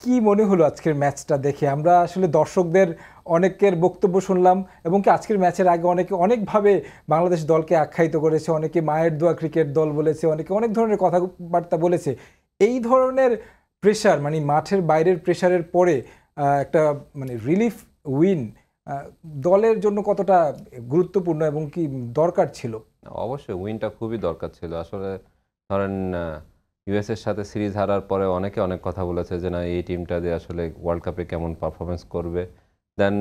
কি মনে হলো আজকের ম্যাচটা দেখে? আমরা আসলে দর্শকদের অনেকের বক্তব্য শুনলাম এবং কি আজকের ম্যাচের আগে অনেকে অনেকভাবে বাংলাদেশ দলকে আখ্যায়িত করেছে, অনেকে মায়ের দোয়া ক্রিকেট দল বলেছে, অনেকে অনেক ধরনের কথাবার্তা বলেছে। এই ধরনের প্রেশার মানে মাঠের বাইরের প্রেশারের পরে একটা মানে রিলিফ উইন দলের জন্য কতটা গুরুত্বপূর্ণ এবং কি দরকার ছিল? অবশ্যই উইনটা খুবই দরকার ছিল। আসলে ধরেন ইউএস এর সাথে সিরিজ হারার পরে অনেকে অনেক কথা বলেছে যে না এই টিমটা দিয়ে আসলে ওয়ার্ল্ড কাপে কেমন পারফরমেন্স করবে। দেন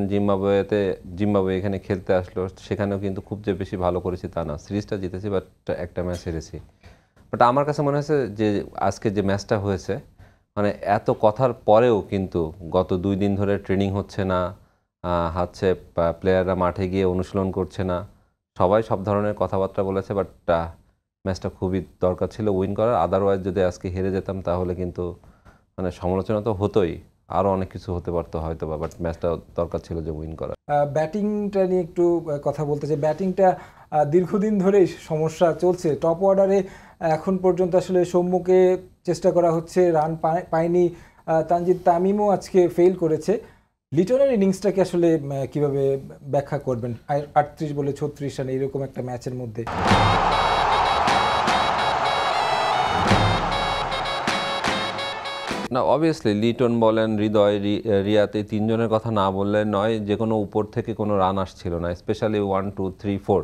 জিম্বাবুয়ে এখানে খেলতে আসলো, সেখানেও কিন্তু খুব যে বেশি ভালো করেছি তা না। সিরিজটা জিতেছি বাট একটা ম্যাচ হেরেছি। বাট আমার কাছে মনে হয়েছে যে আজকে যে ম্যাচটা হয়েছে মানে এত কথার পরেও কিন্তু গত 2 দিন ধরে ট্রেনিং হচ্ছে না, হচ্ছে প্লেয়াররা মাঠে গিয়ে অনুশীলন করছে না, সবাই সব ধরনের কথাবার্তা বলেছে। বাট ম্যাচটা খুবই দরকার ছিল উইন করার। আদারওয়াইজ যদি আজকে হেরে যেতাম তাহলে কিন্তু মানে সমালোচনা তো হতোই, আরও অনেক কিছু হতে পারতো হয়তো বা, বাট ম্যাচটা দরকার ছিল যে উইন করা। ব্যাটিংটা নিয়ে একটু কথা বলতে চাই। ব্যাটিংটা দীর্ঘদিন ধরেই সমস্যা চলছে টপ অর্ডারে। এখন পর্যন্ত আসলে সৌম্যকে চেষ্টা করা হচ্ছে, রান পায়নি। তানজিদ তামিমও আজকে ফেল করেছে। লিটনের ইনিংসটাকে আসলে কিভাবে ব্যাখ্যা করবেন? 38 বলে 36 রান এরকম একটা ম্যাচের মধ্যে। না অবভিয়াসলি লিটন বলেন, হৃদয়, রিয়াত এই তিনজনের কথা না বললে নয়। যে কোনো উপর থেকে কোনো রান আসছিল না, স্পেশালি 1 2 3 4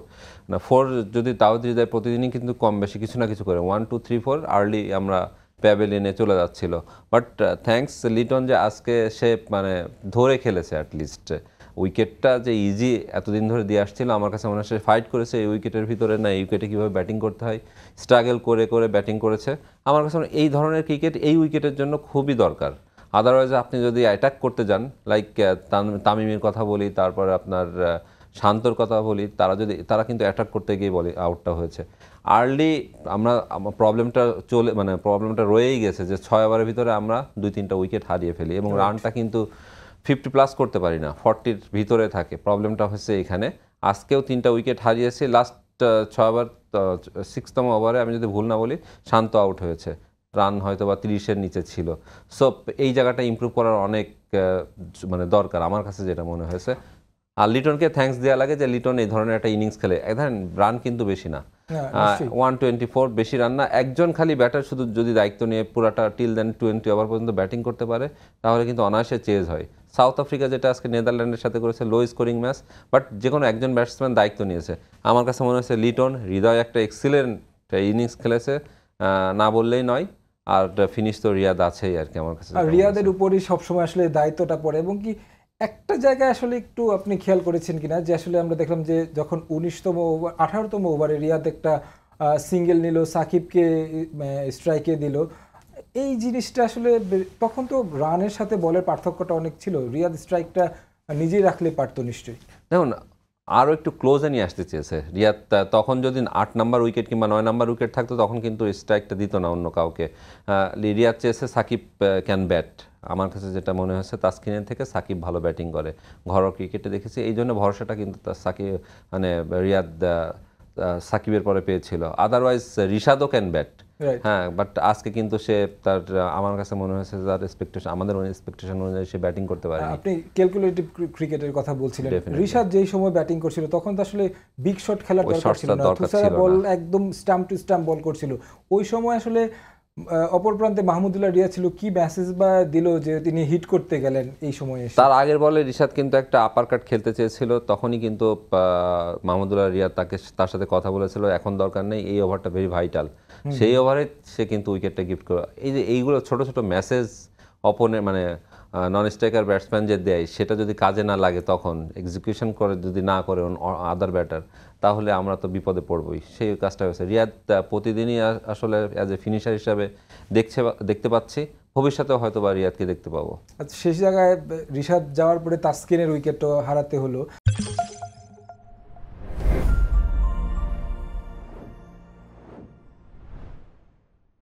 না 4 যদি তাওহিদ হৃদয় প্রতিদিনই কিন্তু কম বেশি কিছু না কিছু করে 1 2 3 4 আর্লি আমরা প্যাভিলিয়নে চলে যাচ্ছিল। বাট থ্যাঙ্কস লিটন যে আজকে সে মানে ধরে খেলেছে অ্যাটলিস্ট। উইকেটটা যে ইজি এতদিন ধরে দিয়ে আসছিল, আমার কাছে মনে হয় সে ফাইট করেছে এই উইকেটের ভিতরে, না এই উইকেটে কীভাবে ব্যাটিং করতে হয় স্ট্রাগল করে করে ব্যাটিং করেছে। আমার কাছে এই ধরনের ক্রিকেট এই উইকেটের জন্য খুবই দরকার। আদারওয়াইজ আপনি যদি অ্যাটাক করতে যান, লাইক তামিমের কথা বলি, তারপরে আপনার শান্তর কথা বলি, তারা কিন্তু অ্যাটাক করতে গিয়ে বলে আউটটা হয়েছে আর্লি। প্রবলেমটা রয়েই গেছে যে 6 ওভারের ভিতরে আমরা 2-3টা উইকেট হারিয়ে ফেলি এবং রানটা কিন্তু 50+ করতে পারি না, 40-র ভিতরে থাকে। প্রবলেমটা হচ্ছে এখানে। আজকেও 3টা উইকেট হারিয়েছি লাস্ট 6 ওভার, 6তম ওভারে আমি যদি ভুল না বলি শান্ত আউট হয়েছে, রান হয়তো বা 30-এর নিচে ছিল। সো এই জায়গাটা ইমপ্রুভ করার অনেক মানে দরকার আমার কাছে যেটা মনে হয়েছে। আর লিটনকে থ্যাঙ্কস দেওয়া লাগে যে লিটন এই ধরনের একটা ইনিংস খেলে। ধরেন রান কিন্তু বেশি না, 124 বেশি রান না। একজন খালি ব্যাটার শুধু যদি দায়িত্ব নিয়ে পুরাটা টিল দেন 20 ওভার পর্যন্ত ব্যাটিং করতে পারে তাহলে কিন্তু অনায়াসে চেজ হয়। সাউথ আফ্রিকা যেটা আজকে নেদারল্যান্ডের সাথে করেছে লো স্কোরিং ম্যাচ, বাট যে কোনো একজন ব্যাটসম্যান দায়িত্ব নিয়েছে। আমার কাছে মনে হয়েছে লিটন, হৃদয় একটা এক্সিলেন্ট ইনিংস খেলেছে, না বললেই নয়। আর ফিনিশ তো রিয়াদ আছেই আর কি। আমার কাছে রিয়াদের উপরই সবসময় আসলে দায়িত্বটা পড়ে এবং কি একটা জায়গায় আসলে একটু আপনি খেয়াল করেছেন কিনা যে আসলে আমরা দেখলাম যে যখন 19তম ওভার 18তম ওভারে রিয়াদ একটা সিঙ্গেল নিল, সাকিবকে স্ট্রাইকে দিল। এই জিনিসটা আসলে তখন তো রানের সাথে বলের পার্থক্যটা অনেক ছিল, রিয়াদ স্ট্রাইকটা নিজেই রাখলে পারতো নিশ্চয়ই। দেখুন আরও একটু ক্লোজে নিয়ে আসতে চেয়েছে রিয়াদ। তখন যদি 8 নাম্বার উইকেট কিংবা 9 নাম্বার উইকেট থাকতো তখন কিন্তু স্ট্রাইকটা দিত না অন্য কাউকে। রিয়াদ চেয়েছে সাকিব ক্যান ব্যাট। আমার কাছে যেটা মনে হয়েছে তাসকিনের থেকে সাকিব ভালো ব্যাটিং করে, ঘরোয়া ক্রিকেটে দেখেছি, এই জন্য ভরসাটা কিন্তু সাকিব মানে রিয়াদ সাকিবের পরে পেয়েছিল। আদারওয়াইজ রিশাদও ক্যান ব্যাট, হ্যাঁ, বাট আজকে কিন্তু সে তার আমার কাছে মনে হয়েছে তার এক্সপেকটেশন, আমাদের এক্সপেকটেশন অনুযায়ী সে ব্যাটিং করতে পারে। আপনি ক্যালকুলেটিভ ক্রিকেটের কথা বলছিলেন, রিশাদ যেই সময় ব্যাটিং করছিল তখন তো আসলে বিগ শট খেলার দরকার ছিল না, তুষারা বল একদম স্টাম্প টু স্টাম্প বল করছিল ওই সময়। আসলে অপর প্রান্তে মাহমুদুল্লাহ রিয়াদ ছিল, কি মেসেজ বা দিল যে তিনি হিট করতে গেলেন এই সময়ে? তার আগের বলে রিশাদ কিন্তু একটা আপার কাট খেলতে চেয়েছিল, তখনই কিন্তু মাহমুদুল্লাহ রিয়াদ তার সাথে কথা বলেছিল এখন দরকার নেই, এই ওভারটা ভেরি ভাইটাল। সেই ওভারে সে কিন্তু উইকেটটা গিফট করে। এইগুলো ছোট ছোট মেসেজ অপোনেন্ট মানে নন স্ট্রাইকার ব্যাটসম্যান যে দেয় সেটা যদি কাজে না লাগে, তখন এক্সিকিউশন করে যদি না করে আদার ব্যাটার, তাহলে আমরা তো বিপদে পড়বই। সেই কাজটা হয়েছে। রিয়াদ প্রতিদিনই আসলে অ্যাজ এ ফিনিশার হিসাবে দেখতে পাচ্ছি, ভবিষ্যতেও হয়তো বা রিয়াদকে দেখতে পাবো। আচ্ছা, শেষ জায়গায় রিশাদ যাওয়ার পরে তাসকিনের উইকেটও হারাতে হলো।